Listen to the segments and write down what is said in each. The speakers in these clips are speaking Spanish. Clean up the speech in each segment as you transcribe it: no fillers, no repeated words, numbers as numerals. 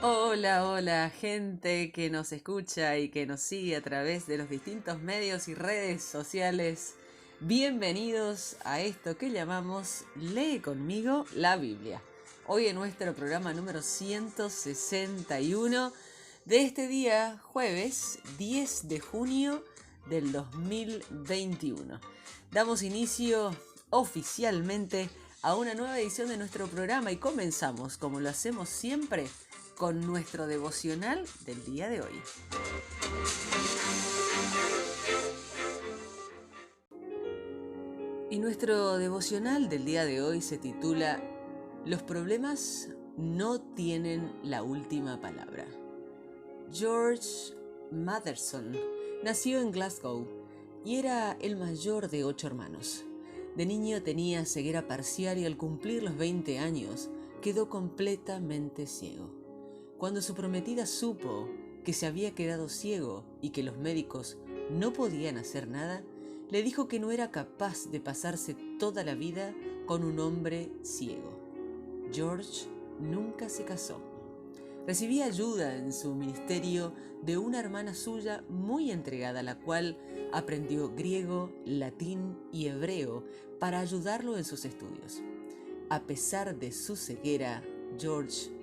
Hola, hola, gente que nos escucha y que nos sigue a través de los distintos medios y redes sociales. Bienvenidos a esto que llamamos Lee conmigo la Biblia. Hoy en nuestro programa número 161 de este día, jueves 10 de junio del 2021. Damos inicio oficialmente a una nueva edición de nuestro programa y comenzamos, como lo hacemos siempre, con nuestro devocional del día de hoy. Y nuestro devocional del día de hoy se titula Los problemas no tienen la última palabra. George Matherson nació en Glasgow y era el mayor de 8 hermanos. De niño tenía ceguera parcial y al cumplir los 20 años quedó completamente ciego. Cuando su prometida supo que se había quedado ciego y que los médicos no podían hacer nada, le dijo que no era capaz de pasarse toda la vida con un hombre ciego. George nunca se casó. Recibía ayuda en su ministerio de una hermana suya muy entregada, la cual aprendió griego, latín y hebreo para ayudarlo en sus estudios. A pesar de su ceguera, George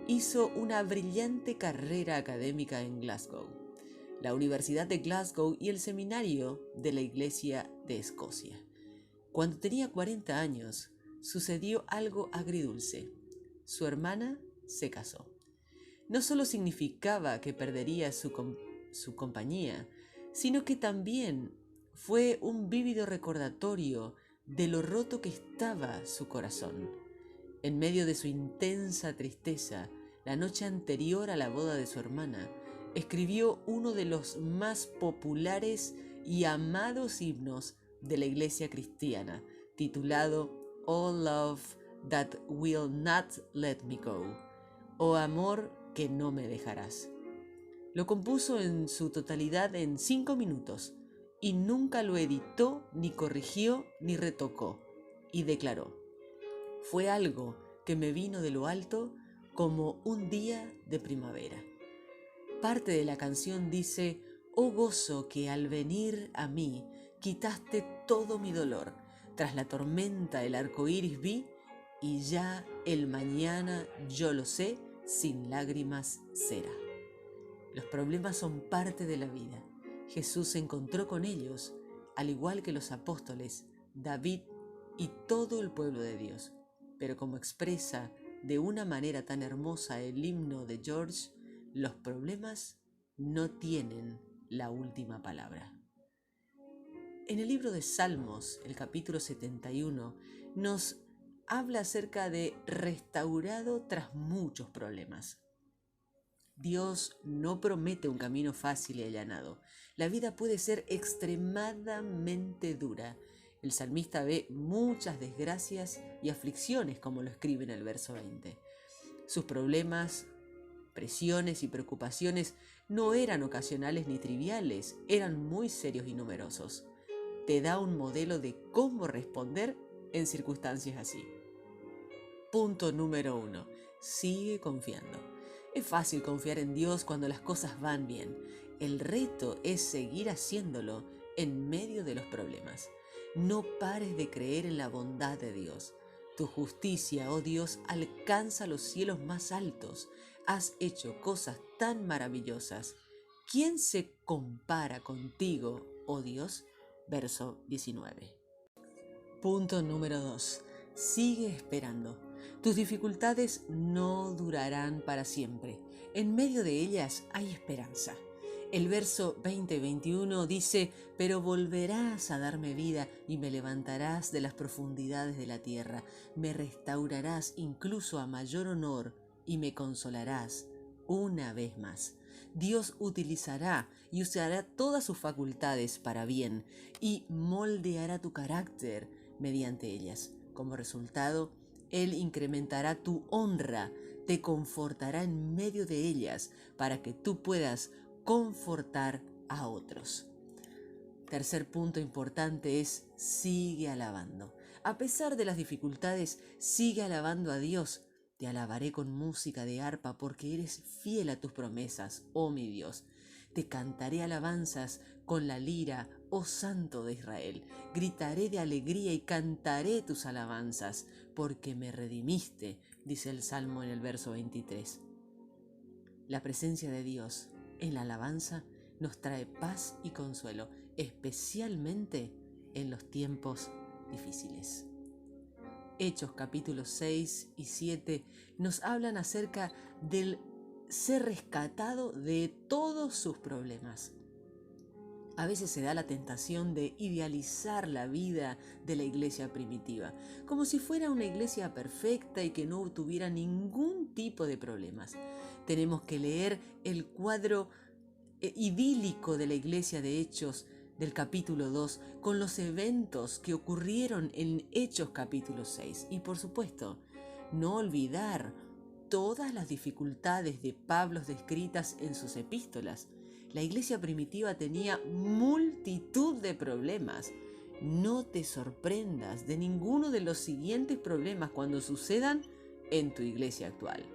hizo una brillante carrera académica en Glasgow, la Universidad de Glasgow y el Seminario de la Iglesia de Escocia. Cuando tenía 40 años, sucedió algo agridulce. Su hermana se casó. No solo significaba que perdería su compañía, sino que también fue un vívido recordatorio de lo roto que estaba su corazón. En medio de su intensa tristeza, la noche anterior a la boda de su hermana, escribió uno de los más populares y amados himnos de la iglesia cristiana, titulado Oh Love That Will Not Let Me Go, Oh Amor que no me dejarás. Lo compuso en su totalidad en 5 minutos y nunca lo editó, ni corrigió, ni retocó, y declaró: fue algo que me vino de lo alto como un día de primavera. Parte de la canción dice: oh gozo que al venir a mí quitaste todo mi dolor. Tras la tormenta el arco iris vi y ya el mañana, yo lo sé, sin lágrimas será. Los problemas son parte de la vida. Jesús se encontró con ellos, al igual que los apóstoles, David y todo el pueblo de Dios. Pero como expresa de una manera tan hermosa el himno de George, los problemas no tienen la última palabra. En el libro de Salmos, el capítulo 71, nos habla acerca de restaurado tras muchos problemas. Dios no promete un camino fácil y allanado. La vida puede ser extremadamente dura. El salmista ve muchas desgracias y aflicciones, como lo escribe en el verso 20. Sus problemas, presiones y preocupaciones no eran ocasionales ni triviales, eran muy serios y numerosos. Te da un modelo de cómo responder en circunstancias así. Punto número 1. Sigue confiando. Es fácil confiar en Dios cuando las cosas van bien. El reto es seguir haciéndolo en medio de los problemas. No pares de creer en la bondad de Dios. Tu justicia, oh Dios, alcanza los cielos más altos. Has hecho cosas tan maravillosas. ¿Quién se compara contigo, oh Dios? Verso 19. Punto número 2. Sigue esperando. Tus dificultades no durarán para siempre. En medio de ellas hay esperanza. El verso 20-21 dice: pero volverás a darme vida y me levantarás de las profundidades de la tierra. Me restaurarás incluso a mayor honor y me consolarás una vez más. Dios utilizará y usará todas sus facultades para bien y moldeará tu carácter mediante ellas. Como resultado, Él incrementará tu honra, te confortará en medio de ellas para que tú puedas confortar a otros. Tercer punto importante es: sigue alabando. A pesar de las dificultades, sigue alabando a Dios. Te alabaré con música de arpa porque eres fiel a tus promesas, oh mi Dios. Te cantaré alabanzas con la lira, oh Santo de Israel. Gritaré de alegría y cantaré tus alabanzas, porque me redimiste, dice el Salmo en el verso 23. La presencia de Dios en la alabanza nos trae paz y consuelo, especialmente en los tiempos difíciles. Hechos capítulos 6 y 7 nos hablan acerca del ser rescatado de todos sus problemas. A veces se da la tentación de idealizar la vida de la iglesia primitiva, como si fuera una iglesia perfecta y que no tuviera ningún tipo de problemas. Tenemos que leer el cuadro idílico de la iglesia de Hechos del capítulo 2 con los eventos que ocurrieron en Hechos capítulo 6 y por supuesto no olvidar todas las dificultades de Pablo descritas en sus epístolas. La iglesia primitiva tenía multitud de problemas. No te sorprendas de ninguno de los siguientes problemas cuando sucedan en tu iglesia actual.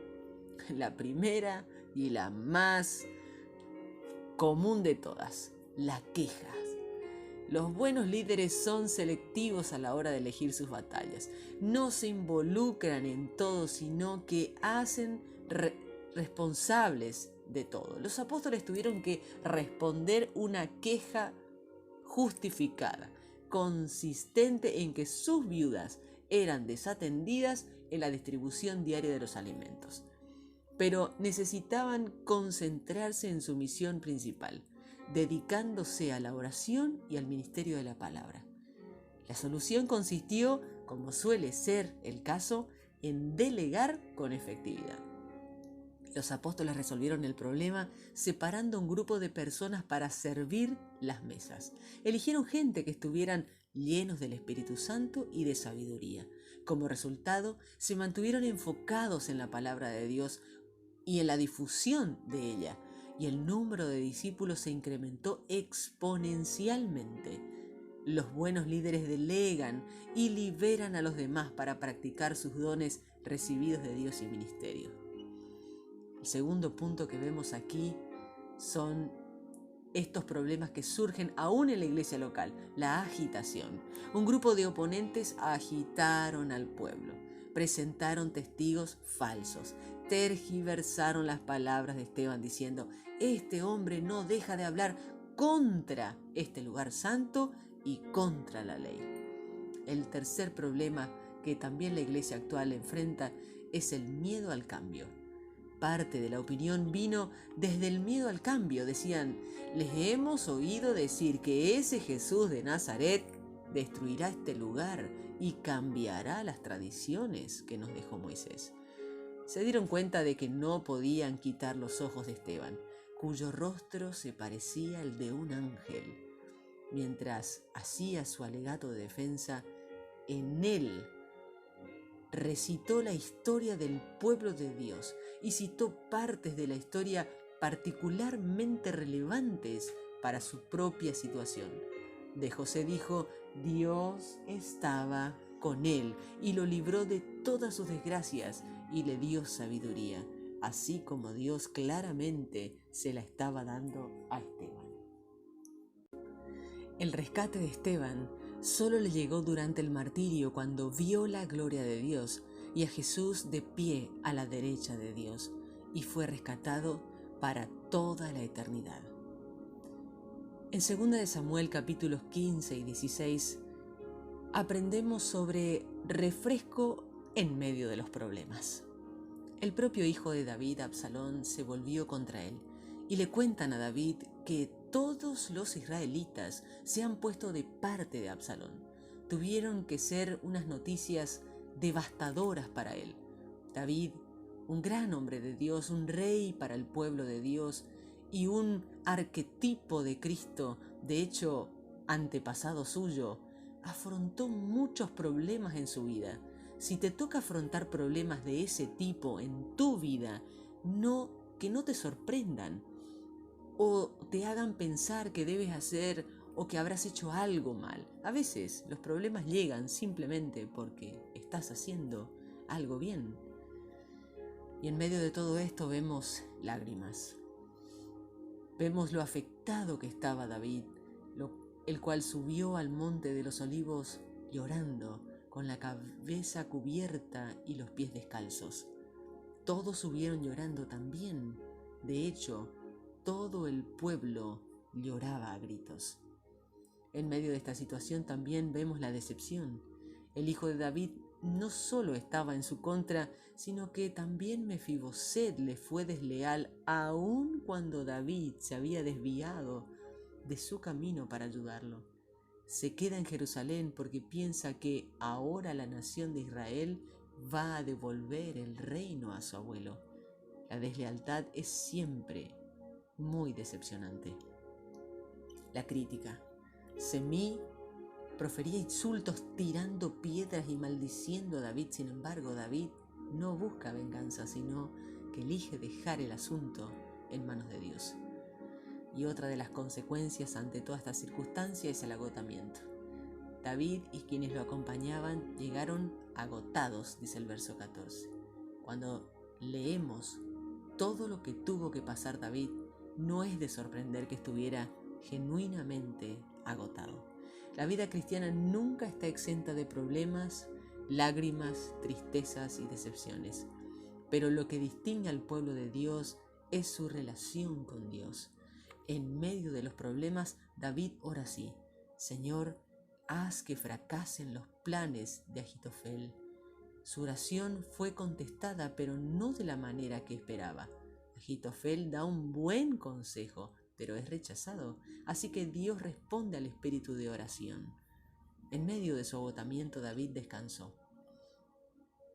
La primera y la más común de todas, la queja. Los buenos líderes son selectivos a la hora de elegir sus batallas. No se involucran en todo, sino que hacen responsables de todo. Los apóstoles tuvieron que responder una queja justificada, consistente en que sus viudas eran desatendidas en la distribución diaria de los alimentos. Pero necesitaban concentrarse en su misión principal, dedicándose a la oración y al ministerio de la palabra. La solución consistió, como suele ser el caso, en delegar con efectividad. Los apóstoles resolvieron el problema separando un grupo de personas para servir las mesas. Eligieron gente que estuvieran llenos del Espíritu Santo y de sabiduría. Como resultado, se mantuvieron enfocados en la palabra de Dios y en la difusión de ella, y el número de discípulos se incrementó exponencialmente. Los buenos líderes delegan y liberan a los demás para practicar sus dones recibidos de Dios y ministerio. El segundo punto que vemos aquí son estos problemas que surgen aún en la iglesia local, la agitación. Un grupo de oponentes agitaron al pueblo, presentaron testigos falsos, tergiversaron las palabras de Esteban diciendo: este hombre no deja de hablar contra este lugar santo y contra la ley. El tercer problema que también la iglesia actual enfrenta es el miedo al cambio. Parte de la opinión vino desde el miedo al cambio. Decían: les hemos oído decir que ese Jesús de Nazaret destruirá este lugar y cambiará las tradiciones que nos dejó Moisés. Se dieron cuenta de que no podían quitar los ojos de Esteban, cuyo rostro se parecía al de un ángel. Mientras hacía su alegato de defensa, en él recitó la historia del pueblo de Dios y citó partes de la historia particularmente relevantes para su propia situación. De José dijo: Dios estaba con él y lo libró de todas sus desgracias y le dio sabiduría, así como Dios claramente se la estaba dando a Esteban. El rescate de Esteban solo le llegó durante el martirio, cuando vio la gloria de Dios y a Jesús de pie a la derecha de Dios, y fue rescatado para toda la eternidad. En 2 Samuel capítulos 15 y 16 aprendemos sobre refresco en medio de los problemas. El propio hijo de David, Absalón, se volvió contra él y le cuentan a David que todos los israelitas se han puesto de parte de Absalón. Tuvieron que ser unas noticias devastadoras para él. David, un gran hombre de Dios, un rey para el pueblo de Dios y un arquetipo de Cristo, de hecho antepasado suyo, afrontó muchos problemas en su vida. Si te toca afrontar problemas de ese tipo en tu vida, que no te sorprendan o te hagan pensar que debes hacer o que habrás hecho algo mal. A veces los problemas llegan simplemente porque estás haciendo algo bien. Y en medio de todo esto vemos lágrimas. Vemos lo afectado que estaba David, el cual subió al monte de los olivos llorando, con la cabeza cubierta y los pies descalzos. Todos subieron llorando también. De hecho, todo el pueblo lloraba a gritos. En medio de esta situación también vemos la decepción. El hijo de David no solo estaba en su contra, sino que también Mefiboset le fue desleal, aun cuando David se había desviado de su camino para ayudarlo. Se queda en Jerusalén porque piensa que ahora la nación de Israel va a devolver el reino a su abuelo. La deslealtad es siempre muy decepcionante. La crítica. Semí profería insultos tirando piedras y maldiciendo a David. Sin embargo, David no busca venganza, sino que elige dejar el asunto en manos de Dios. Y otra de las consecuencias ante toda esta circunstancia es el agotamiento. David y quienes lo acompañaban llegaron agotados, dice el verso 14. Cuando leemos todo lo que tuvo que pasar David, no es de sorprender que estuviera genuinamente agotado. La vida cristiana nunca está exenta de problemas, lágrimas, tristezas y decepciones. Pero lo que distingue al pueblo de Dios es su relación con Dios. En medio de los problemas, David ora así: Señor, haz que fracasen los planes de Ahitofel. Su oración fue contestada, pero no de la manera que esperaba. Ahitofel da un buen consejo, pero es rechazado. Así que Dios responde al espíritu de oración. En medio de su agotamiento, David descansó.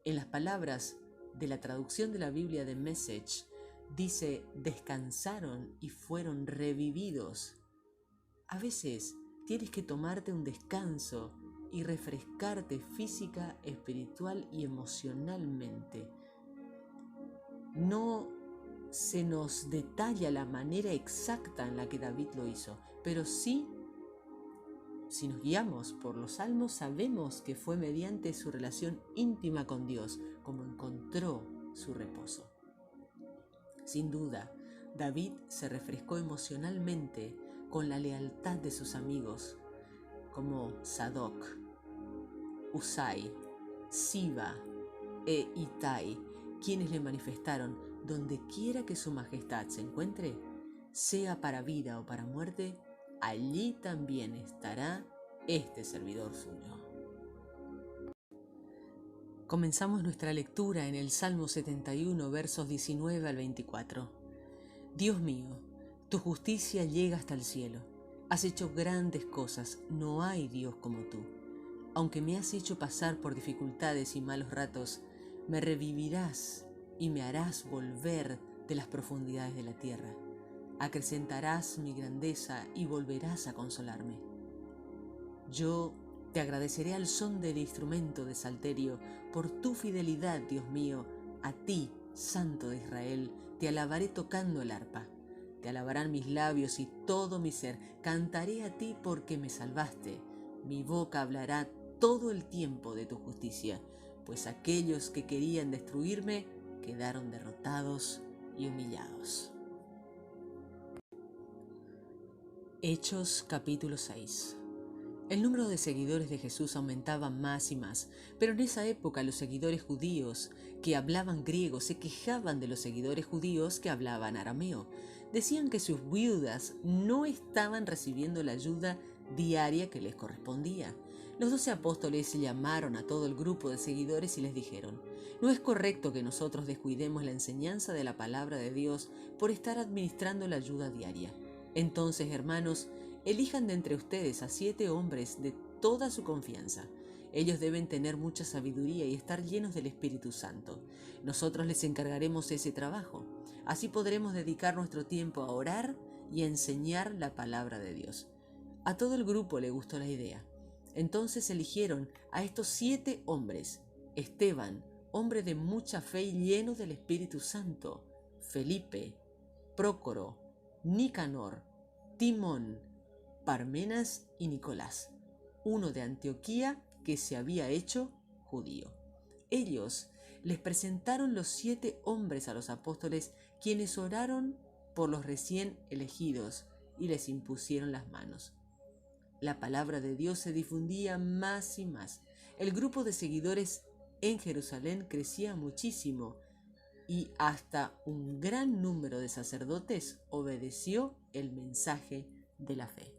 En las palabras de la traducción de la Biblia de Message, dice: descansaron y fueron revividos. A veces tienes que tomarte un descanso y refrescarte física, espiritual y emocionalmente. No se nos detalla la manera exacta en la que David lo hizo, pero sí, si nos guiamos por los salmos, sabemos que fue mediante su relación íntima con Dios como encontró su reposo. Sin duda, David se refrescó emocionalmente con la lealtad de sus amigos, como Sadoc, Usai, Siba e Itai, quienes le manifestaron: donde quiera que su majestad se encuentre, sea para vida o para muerte, allí también estará este servidor suyo. Comenzamos nuestra lectura en el Salmo 71, versos 19 al 24. Dios mío, tu justicia llega hasta el cielo. Has hecho grandes cosas, no hay Dios como tú. Aunque me has hecho pasar por dificultades y malos ratos, me revivirás y me harás volver de las profundidades de la tierra. Acrecentarás mi grandeza y volverás a consolarme. Yo te agradeceré al son del instrumento de salterio por tu fidelidad, Dios mío. A ti, Santo de Israel, te alabaré tocando el arpa. Te alabarán mis labios y todo mi ser. Cantaré a ti porque me salvaste. Mi boca hablará todo el tiempo de tu justicia, pues aquellos que querían destruirme quedaron derrotados y humillados. Hechos capítulo 6. El número de seguidores de Jesús aumentaba más y más, pero en esa época los seguidores judíos que hablaban griego se quejaban de los seguidores judíos que hablaban arameo. Decían que sus viudas no estaban recibiendo la ayuda diaria que les correspondía. Los 12 apóstoles llamaron a todo el grupo de seguidores y les dijeron: no es correcto que nosotros descuidemos la enseñanza de la palabra de Dios por estar administrando la ayuda diaria. Entonces, hermanos, elijan de entre ustedes a 7 hombres de toda su confianza. Ellos deben tener mucha sabiduría y estar llenos del Espíritu Santo. Nosotros les encargaremos ese trabajo. Así podremos dedicar nuestro tiempo a orar y a enseñar la palabra de Dios. A todo el grupo le gustó la idea. Entonces eligieron a estos 7 hombres: Esteban, hombre de mucha fe y lleno del Espíritu Santo; Felipe, Prócoro, Nicanor, Timón, Parmenas y Nicolás, uno de Antioquía que se había hecho judío. Ellos les presentaron los 7 hombres a los apóstoles, quienes oraron por los recién elegidos y les impusieron las manos. La palabra de Dios se difundía más y más. El grupo de seguidores en Jerusalén crecía muchísimo y hasta un gran número de sacerdotes obedeció el mensaje de la fe.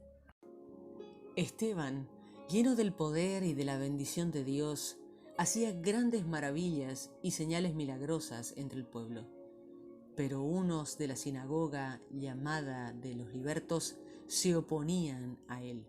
Esteban, lleno del poder y de la bendición de Dios, hacía grandes maravillas y señales milagrosas entre el pueblo. Pero unos de la sinagoga llamada de los libertos se oponían a él.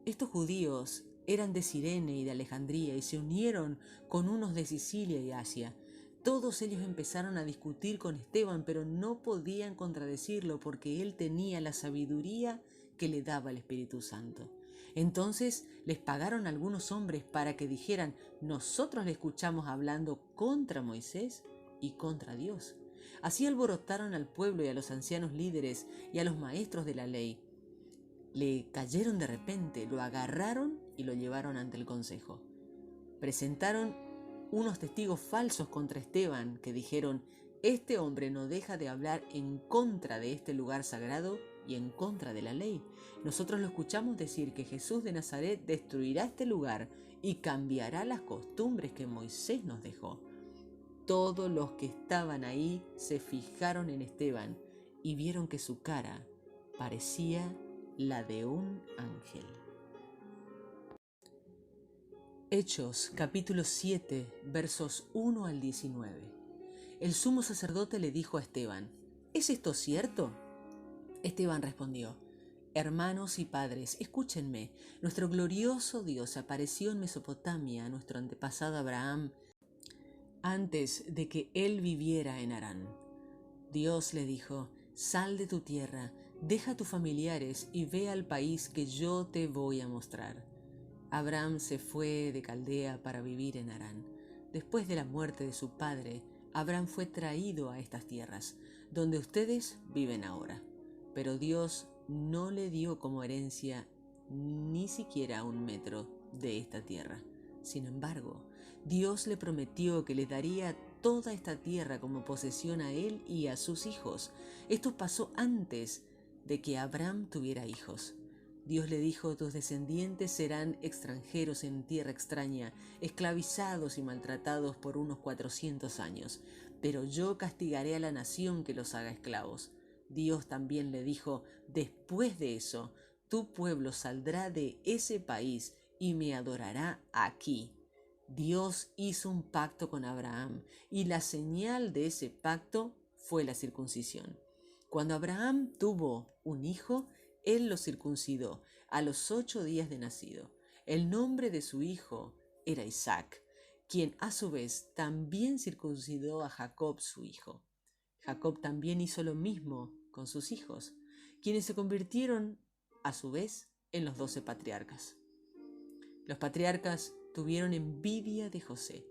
Estos judíos eran de Cirene y de Alejandría y se unieron con unos de Sicilia y Asia. Todos ellos empezaron a discutir con Esteban, pero no podían contradecirlo porque él tenía la sabiduría que le daba el Espíritu Santo. Entonces les pagaron algunos hombres para que dijeran: nosotros le escuchamos hablando contra Moisés y contra Dios. Así alborotaron al pueblo y a los ancianos líderes y a los maestros de la ley. Le cayeron de repente, lo agarraron y lo llevaron ante el consejo. Presentaron unos testigos falsos contra Esteban que dijeron: este hombre no deja de hablar en contra de este lugar sagrado y en contra de la ley. Nosotros lo escuchamos decir que Jesús de Nazaret destruirá este lugar y cambiará las costumbres que Moisés nos dejó. Todos los que estaban ahí se fijaron en Esteban y vieron que su cara parecía la de un ángel. Hechos, capítulo 7, versos 1 al 19. El sumo sacerdote le dijo a Esteban: ¿es esto cierto? Esteban respondió: hermanos y padres, escúchenme. Nuestro glorioso Dios apareció en Mesopotamia a nuestro antepasado Abraham antes de que él viviera en Harán. Dios le dijo: sal de tu tierra, deja a tus familiares y ve al país que yo te voy a mostrar. Abraham se fue de Caldea para vivir en Harán. Después de la muerte de su padre, Abraham fue traído a estas tierras, donde ustedes viven ahora. Pero Dios no le dio como herencia ni siquiera 1 metro de esta tierra. Sin embargo, Dios le prometió que le daría toda esta tierra como posesión a él y a sus hijos. Esto pasó antes de que Abraham tuviera hijos. Dios le dijo: tus descendientes serán extranjeros en tierra extraña, esclavizados y maltratados por unos 400 años, pero yo castigaré a la nación que los haga esclavos. Dios también le dijo: después de eso, tu pueblo saldrá de ese país y me adorará aquí. Dios hizo un pacto con Abraham y la señal de ese pacto fue la circuncisión. Cuando Abraham tuvo un hijo, él lo circuncidó a los 8 días de nacido. El nombre de su hijo era Isaac, quien a su vez también circuncidó a Jacob su hijo. Jacob también hizo lo mismo con sus hijos, quienes se convirtieron a su vez en los 12 patriarcas. Los patriarcas tuvieron envidia de José.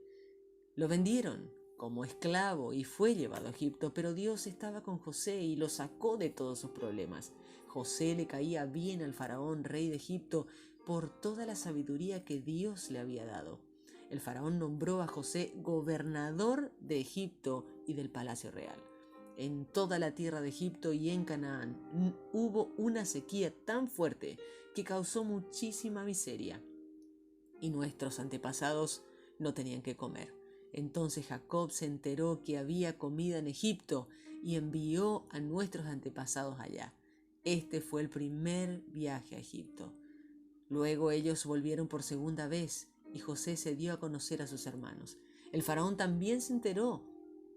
Lo vendieron como esclavo y fue llevado a Egipto, pero Dios estaba con José y lo sacó de todos sus problemas. José le caía bien al faraón, rey de Egipto, por toda la sabiduría que Dios le había dado. El faraón nombró a José gobernador de Egipto y del palacio real. En toda la tierra de Egipto y en Canaán hubo una sequía tan fuerte que causó muchísima miseria, y nuestros antepasados no tenían que comer. Entonces Jacob se enteró que había comida en Egipto y envió a nuestros antepasados allá. Este fue el primer viaje a Egipto. Luego ellos volvieron por segunda vez y José se dio a conocer a sus hermanos. El faraón también se enteró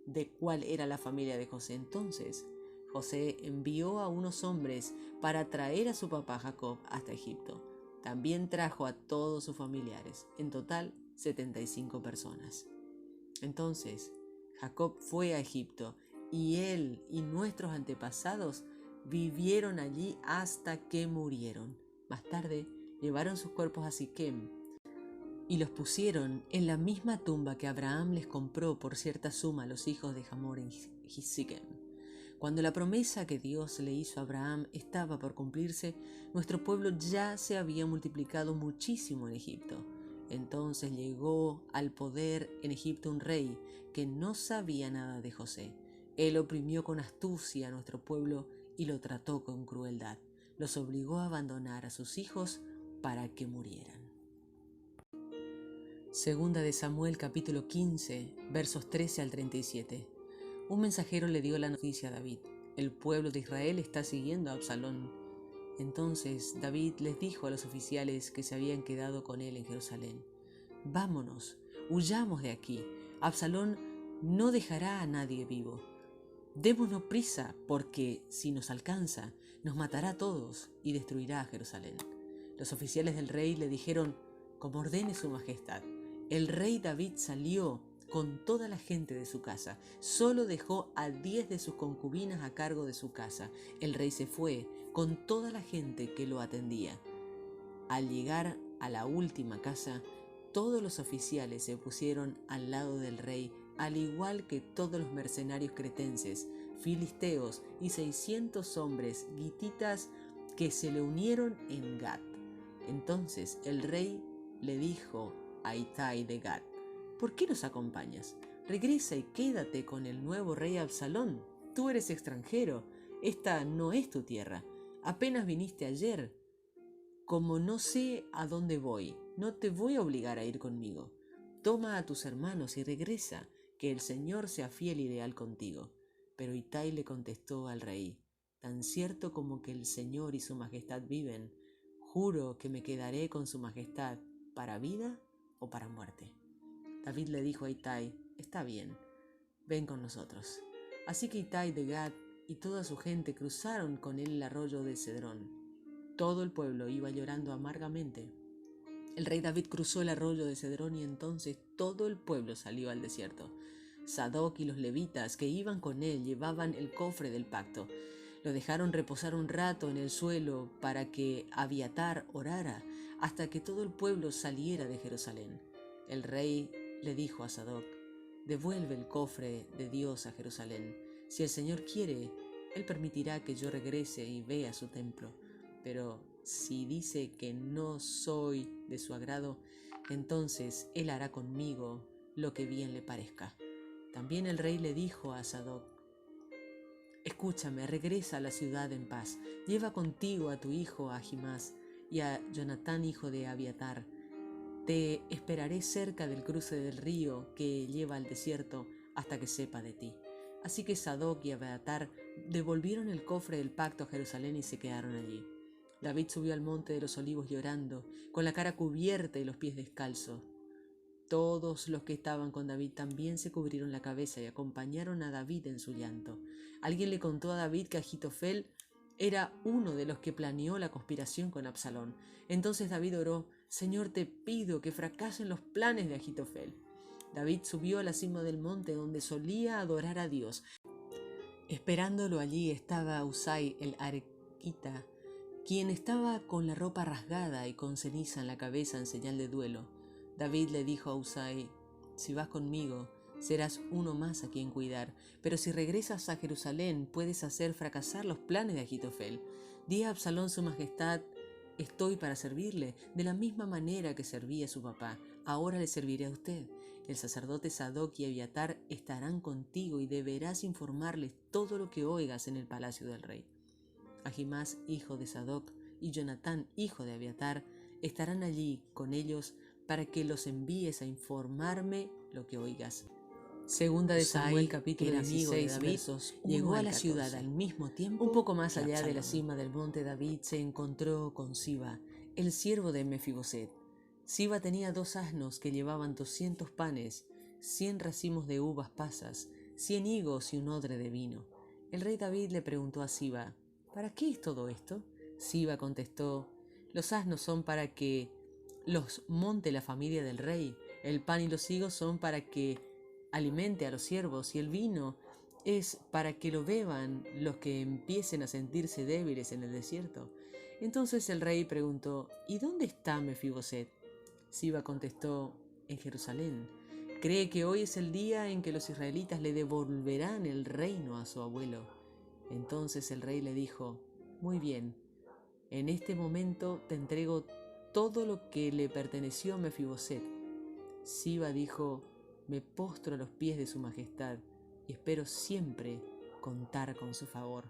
de cuál era la familia de José. Entonces José envió a unos hombres para traer a su papá Jacob hasta Egipto. También trajo a todos sus familiares, en total 75 personas. Entonces Jacob fue a Egipto y él y nuestros antepasados vivieron allí hasta que murieron. Más tarde llevaron sus cuerpos a Siquem y los pusieron en la misma tumba que Abraham les compró por cierta suma a los hijos de Hamor en Siquem. Cuando la promesa que Dios le hizo a Abraham estaba por cumplirse, nuestro pueblo ya se había multiplicado muchísimo en Egipto. Entonces llegó al poder en Egipto un rey que no sabía nada de José. Él oprimió con astucia a nuestro pueblo y lo trató con crueldad. Los obligó a abandonar a sus hijos para que murieran. Segunda de Samuel capítulo 15, versos 13 al 37. Un mensajero le dio la noticia a David: el pueblo de Israel está siguiendo a Absalón. Entonces David les dijo a los oficiales que se habían quedado con él en Jerusalén: vámonos, huyamos de aquí. Absalón no dejará a nadie vivo. Démonos prisa, porque si nos alcanza, nos matará a todos y destruirá a Jerusalén. Los oficiales del rey le dijeron: como ordene su majestad. El rey David salió con toda la gente de su casa. Solo dejó a 10 de sus concubinas a cargo de su casa. El rey se fue con toda la gente que lo atendía. Al llegar a la última casa, todos los oficiales se pusieron al lado del rey, al igual que todos los mercenarios cretenses, filisteos y 600 hombres gititas que se le unieron en Gat. Entonces el rey le dijo a Itai de Gat: ¿por qué nos acompañas? Regresa y quédate con el nuevo rey Absalón. Tú eres extranjero, esta no es tu tierra. Apenas viniste ayer. Como no sé a dónde voy, no te voy a obligar a ir conmigo. Toma a tus hermanos y regresa, que el Señor sea fiel y leal contigo. Pero Itai le contestó al rey: tan cierto como que el Señor y su majestad viven, juro que me quedaré con su majestad para vida o para muerte. David le dijo a Itai: está bien, ven con nosotros. Así que Itai de Gat y toda su gente cruzaron con él el arroyo de Cedrón. Todo el pueblo iba llorando amargamente. El rey David cruzó el arroyo de Cedrón y entonces todo el pueblo salió al desierto. Sadoc y los levitas que iban con él llevaban el cofre del pacto. Lo dejaron reposar un rato en el suelo para que Abiatar orara hasta que todo el pueblo saliera de Jerusalén. El rey le dijo a Sadoc: devuelve el cofre de Dios a Jerusalén. Si el Señor quiere, Él permitirá que yo regrese y vea su templo. Pero si dice que no soy de su agrado, entonces Él hará conmigo lo que bien le parezca. También el rey le dijo a Sadoc: escúchame, regresa a la ciudad en paz. Lleva contigo a tu hijo Ahimás y a Jonatán, hijo de Abiatar. Te esperaré cerca del cruce del río que lleva al desierto hasta que sepa de ti. Así que Sadoc y Abiatar devolvieron el cofre del pacto a Jerusalén y se quedaron allí. David subió al monte de los olivos llorando, con la cara cubierta y los pies descalzos. Todos los que estaban con David también se cubrieron la cabeza y acompañaron a David en su llanto. Alguien le contó a David que Ahitofel era uno de los que planeó la conspiración con Absalón. Entonces David oró: Señor, te pido que fracasen los planes de Ahitofel. David subió a la cima del monte donde solía adorar a Dios. Esperándolo allí estaba Husai el arquita, quien estaba con la ropa rasgada y con ceniza en la cabeza en señal de duelo. David le dijo a Husai: si vas conmigo, serás uno más a quien cuidar, pero si regresas a Jerusalén, puedes hacer fracasar los planes de Ahitofel. Di a Absalón: su majestad, estoy para servirle, de la misma manera que serví a su papá. Ahora le serviré a usted. El sacerdote Sadoc y Abiatar estarán contigo y deberás informarles todo lo que oigas en el palacio del rey. Ahimás, hijo de Sadoc, y Jonatán, hijo de Abiatar, estarán allí con ellos para que los envíes a informarme lo que oigas. Segunda de Samuel, capítulo 16, versos 1 llegó a la ciudad al mismo tiempo. Un poco más allá de la cima del monte David se encontró con Siba, el siervo de Mefiboset. Siba tenía 2 asnos que llevaban 200 panes, 100 racimos de uvas pasas, 100 higos y un odre de vino. El rey David le preguntó a Siba: ¿para qué es todo esto? Siba contestó: los asnos son para que los monte la familia del rey, el pan y los higos son para que alimente a los siervos, y el vino es para que lo beban los que empiecen a sentirse débiles en el desierto. Entonces el rey preguntó: ¿y dónde está Mefiboset? Siba contestó: en Jerusalén. Cree que hoy es el día en que los israelitas le devolverán el reino a su abuelo. Entonces el rey le dijo: muy bien, en este momento te entrego todo lo que le perteneció a Mefiboset. Siba dijo: me postro a los pies de su majestad y espero siempre contar con su favor.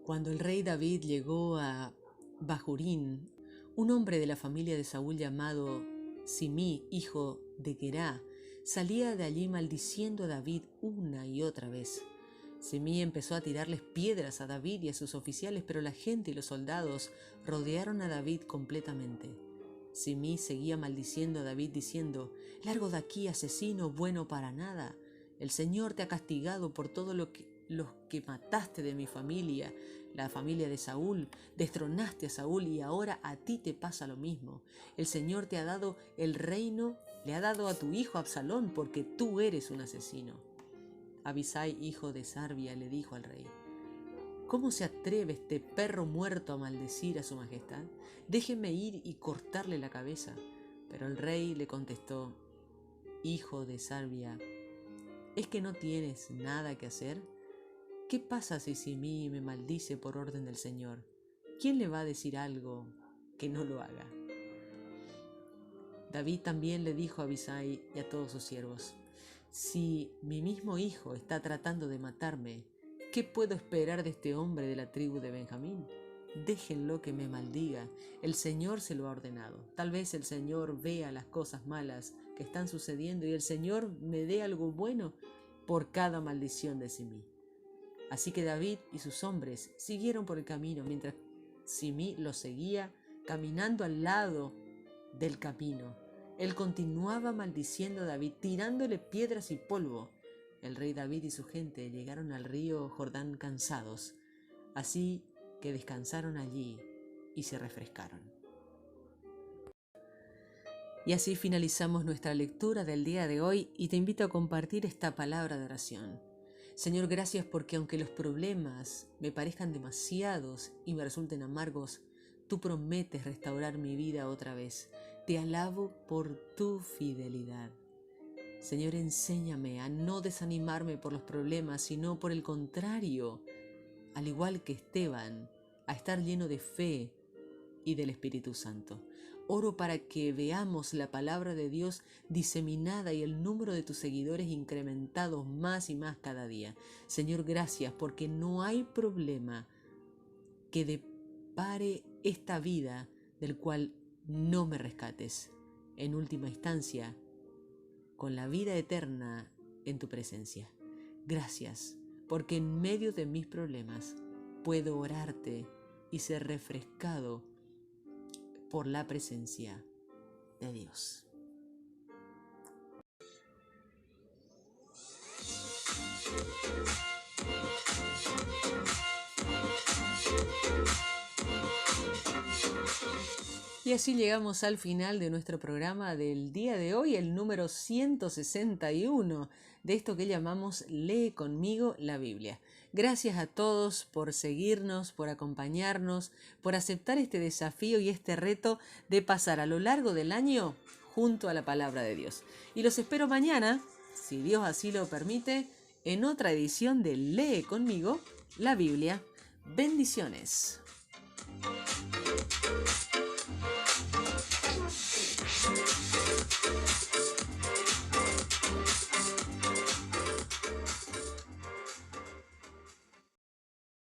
Cuando el rey David llegó a Bahurín, un hombre de la familia de Saúl llamado Simí, hijo de Gerá, salía de allí maldiciendo a David una y otra vez. Simí empezó a tirarles piedras a David y a sus oficiales, pero la gente y los soldados rodearon a David completamente. Simí seguía maldiciendo a David diciendo: «Largo de aquí, asesino, bueno para nada. El Señor te ha castigado por todo los que mataste de mi familia, la familia de Saúl. Destronaste a Saúl y ahora a ti te pasa lo mismo. El Señor te ha dado el reino, le ha dado a tu hijo Absalón porque tú eres un asesino». Abisai, hijo de Sarbia, le dijo al rey: «¿Cómo se atreve este perro muerto a maldecir a su majestad? Déjeme ir y cortarle la cabeza». Pero el rey le contestó: «Hijo de Sarbia, ¿es que no tienes nada que hacer? ¿Qué pasa si Simí me maldice por orden del Señor? ¿Quién le va a decir algo que no lo haga?». David también le dijo a Abisai y a todos sus siervos: «Si mi mismo hijo está tratando de matarme, ¿qué puedo esperar de este hombre de la tribu de Benjamín? Déjenlo que me maldiga, el Señor se lo ha ordenado. Tal vez el Señor vea las cosas malas que están sucediendo y el Señor me dé algo bueno por cada maldición de Simí». Así que David y sus hombres siguieron por el camino, mientras Simí los seguía caminando al lado del camino. Él continuaba maldiciendo a David, tirándole piedras y polvo. El rey David y su gente llegaron al río Jordán cansados, así que descansaron allí y se refrescaron. Y así finalizamos nuestra lectura del día de hoy y te invito a compartir esta palabra de oración. Señor, gracias porque aunque los problemas me parezcan demasiados y me resulten amargos, tú prometes restaurar mi vida otra vez. Te alabo por tu fidelidad. Señor, enséñame a no desanimarme por los problemas, sino por el contrario, al igual que Esteban, a estar lleno de fe y del Espíritu Santo. Oro para que veamos la palabra de Dios diseminada y el número de tus seguidores incrementados más y más cada día. Señor, gracias porque no hay problema que depare esta vida del cual no me rescates. En última instancia, con la vida eterna en tu presencia. Gracias porque en medio de mis problemas puedo orarte y ser refrescado por la presencia de Dios. Y así llegamos al final de nuestro programa del día de hoy, el número 161 de esto que llamamos Lee conmigo la Biblia. Gracias a todos por seguirnos, por acompañarnos, por aceptar este desafío y este reto de pasar a lo largo del año junto a la palabra de Dios. Y los espero mañana, si Dios así lo permite, en otra edición de Lee conmigo la Biblia. Bendiciones.